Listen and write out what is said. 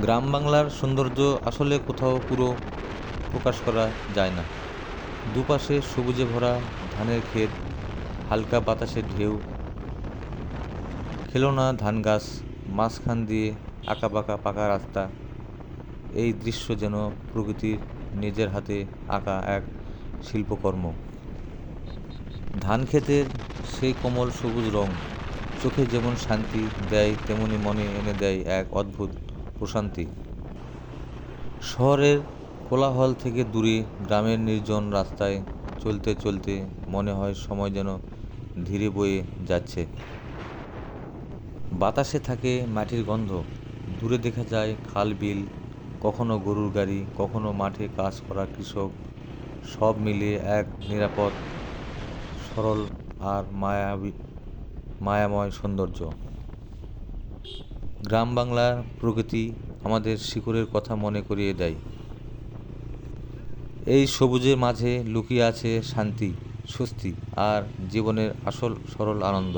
গ্রাম বাংলার সৌন্দর্য আসলে কোথাও পুরো প্রকাশ করা যায় না। দুপাশে সবুজে ভরা ধানের ক্ষেত, হালকা বাতাসের ঢেউ, খেলনা ধান গাছ, মাঝখান দিয়ে আঁকাবাঁকা পাকা রাস্তা। এই দৃশ্য যেন প্রকৃতির নিজের হাতে আঁকা এক শিল্পকর্ম। ধান ক্ষেতের সেই কোমল সবুজ রং চোখে যেমন শান্তি দেয়, তেমনি মনে এনে দেয় এক অদ্ভুত প্রশান্তি। শহরের কোলাহল থেকে দূরে গ্রামের নির্জন রাস্তায় চলতে চলতে মনে হয় সময় যেন ধীরে বয়ে যাচ্ছে। বাতাসে থাকে মাটির গন্ধ, দূরে দেখা যায় খাল বিল, কখনো গরুর গাড়ি, কখনো মাঠে কাজ করা কৃষক। সব মিলিয়ে এক নিরাপদ, সরল আর মায়াময় সৌন্দর্য। গ্রাম বাংলার প্রকৃতি আমাদের শিকড়ের কথা মনে করিয়ে দেয়। এই সবুজের মাঝে লুকিয়ে আছে শান্তি, স্বস্তি আর জীবনের আসল সরল আনন্দ।